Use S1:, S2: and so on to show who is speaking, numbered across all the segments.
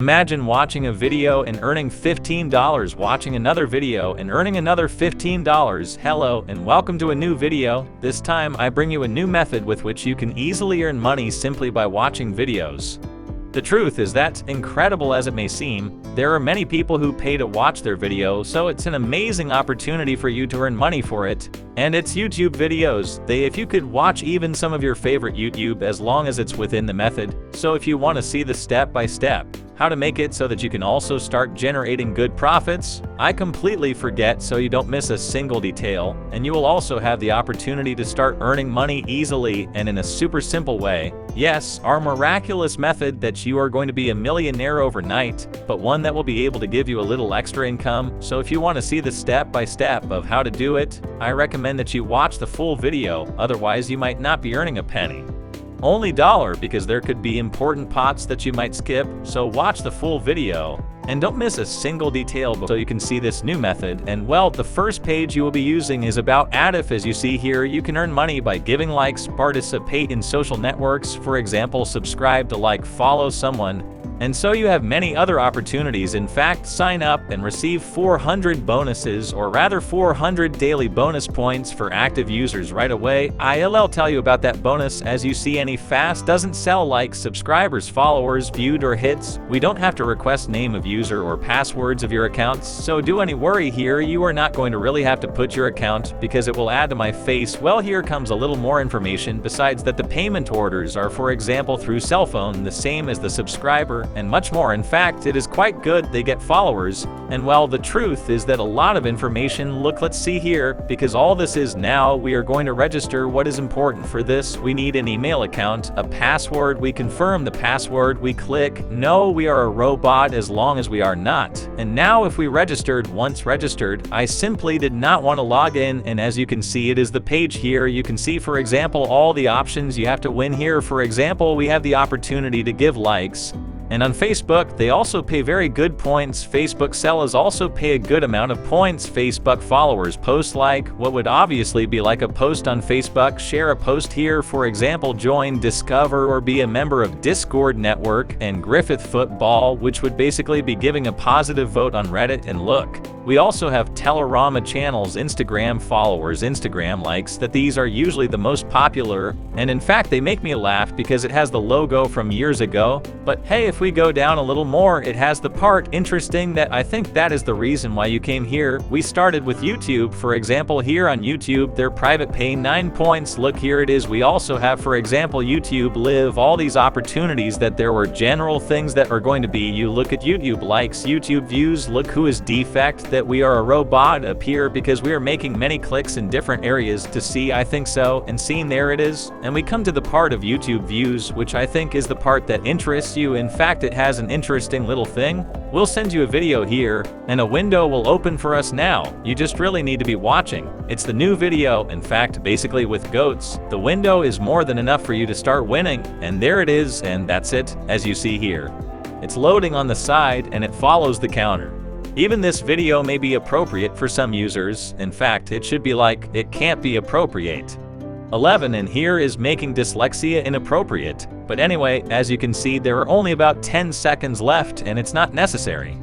S1: Imagine watching a video and earning $15, watching another video and earning another $15. Hello and welcome to a new video. This time I bring you a new method with which you can easily earn money simply by watching videos. The truth is that, incredible as it may seem, there are many people who pay to watch their video, so it's an amazing opportunity for you to earn money for it. And it's YouTube videos. If you could watch even some of your favorite YouTube as long as it's within the method. So if you want to see the step-by-step, how to make it so that you can also start generating good profits, I completely forget so you don't miss a single detail, and you will also have the opportunity to start earning money easily and in a super simple way. Yes, our miraculous method that you are going to be a millionaire overnight, but one that will be able to give you a little extra income. So if you want to see the step-by-step of how to do it, I recommend that you watch the full video, otherwise you might not be earning a penny. Only dollar, because there could be important parts that you might skip, so watch the full video and don't miss a single detail so you can see this new method. And well, the first page you will be using is about if, as you see here, you can earn money by giving likes, participate in social networks, for example, subscribe to follow someone. And so you have many other opportunities. In fact, sign up and receive 400 bonuses, or rather 400 daily bonus points for active users right away. I'll tell you about that bonus. As you see, any fast doesn't sell like subscribers, followers, viewed, or hits. We don't have to request name of user or passwords of your accounts, so do any worry here, you are not going to really have to put your account because it will add to my face. Well, here comes a little more information besides that the payment orders are, for example, through cell phone, the same as the subscriber, and much more. In fact, it is quite good. They get followers. And well, the truth is that a lot of information. Let's see here, because all this is now we are going to register. What is important for this? We need an email account, a password. We confirm the password. We click no, we are a robot as long as we are not. And now if we registered, once registered, I simply did not want to log in, and as you can see, it is the page here. You can see, for example, all the options you have to win here. For example, we have the opportunity to give likes. And on Facebook, they also pay very good points. Facebook sellers also pay a good amount of points. Facebook followers post what would obviously be like a post on Facebook. Share a post here, for example, join, discover, or be a member of Discord network, and Griffith Football, which would basically be giving a positive vote on Reddit. And look, we also have Telerama channels, Instagram followers, Instagram likes, that these are usually the most popular. And in fact, they make me laugh because it has the logo from years ago. But hey, if we go down a little more, it has the part interesting that I think that is the reason why you came here. We started with YouTube, for example, here on YouTube, their private pay 9 points. Look, here it is. We also have, for example, YouTube Live, all these opportunities that there were general things that are going to be. You look at YouTube likes, YouTube views, look who is defect, that we are a robot up here because we are making many clicks in different areas to see, I think so, and seeing there it is. And we come to the part of YouTube views, which I think is the part that interests you. In fact, it has an interesting little thing. We'll send you a video here, and a window will open for us now. You just really need to be watching. It's the new video. In fact, basically with goats, the window is more than enough for you to start winning. And there it is, and that's it, as you see here. It's loading on the side, and it follows the counter. Even this video may be appropriate for some users. In fact, it should be it can't be appropriate. 11, and here is making dyslexia inappropriate. But anyway, as you can see, there are only about 10 seconds left, and it's not necessary.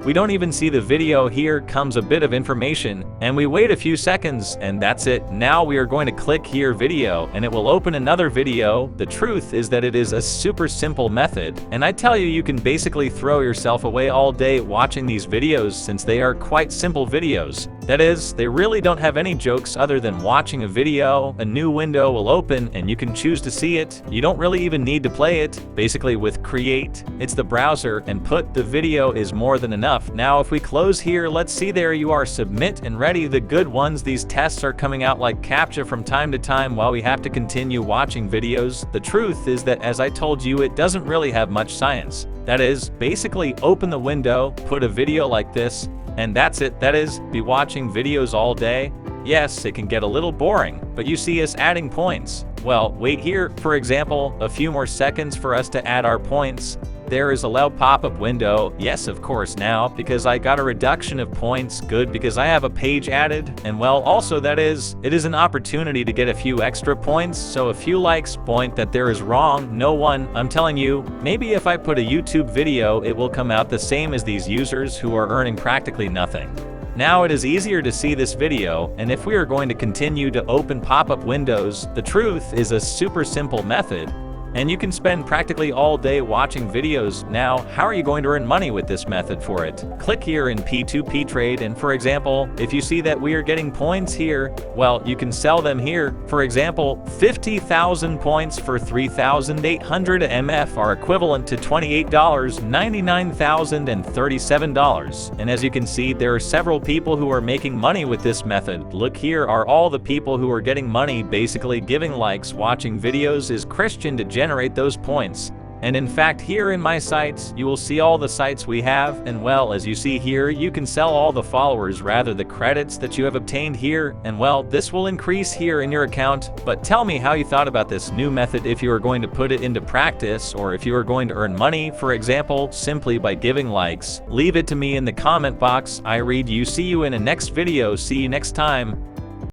S1: We don't even see the video. Here comes a bit of information, and we wait a few seconds, and that's it. Now we are going to click here video, and it will open another video. The truth is that it is a super simple method, and I tell you, you can basically throw yourself away all day watching these videos since they are quite simple videos. That is, they really don't have any jokes other than watching a video. A new window will open and you can choose to see it. You don't really even need to play it. Basically with create, it's the browser, and put the video is more than enough. Now if we close here, let's see, there you are, submit and ready. The good ones, these tests are coming out like CAPTCHA from time to time while we have to continue watching videos. The truth is that, as I told you, it doesn't really have much science. That is, basically open the window, put a video like this, and that's it. That is, be watching videos all day. Yes, it can get a little boring, but you see us adding points. Well, wait here, for example, a few more seconds for us to add our points. there is allow pop-up window. Yes, of course, now, because I got a reduction of points. Good, because I have a page added. And well, also it is an opportunity to get a few extra points. So a few likes point that there is wrong. No one, I'm telling you, maybe if I put a YouTube video, it will come out the same as these users who are earning practically nothing. Now it is easier to see this video, and if we are going to continue to open pop-up windows, the truth is a super simple method, and you can spend practically all day watching videos. Now, how are you going to earn money with this method for it? Click here in P2P trade, and for example, if you see that we are getting points here, well, you can sell them here. For example, 50,000 points for 3,800 MF are equivalent to $28, $99,037. And as you can see, there are several people who are making money with this method. Look, here are all the people who are getting money. Basically, giving likes, watching videos is Christian to generate those points. And in fact, here in my sites, you will see all the sites we have, and well, as you see here, you can sell all the followers, rather the credits that you have obtained here, and well, this will increase here in your account. But tell me how you thought about this new method, if you are going to put it into practice, or if you are going to earn money, for example, simply by giving likes. Leave it to me in the comment box. I read you. See you in a next video. See you next time.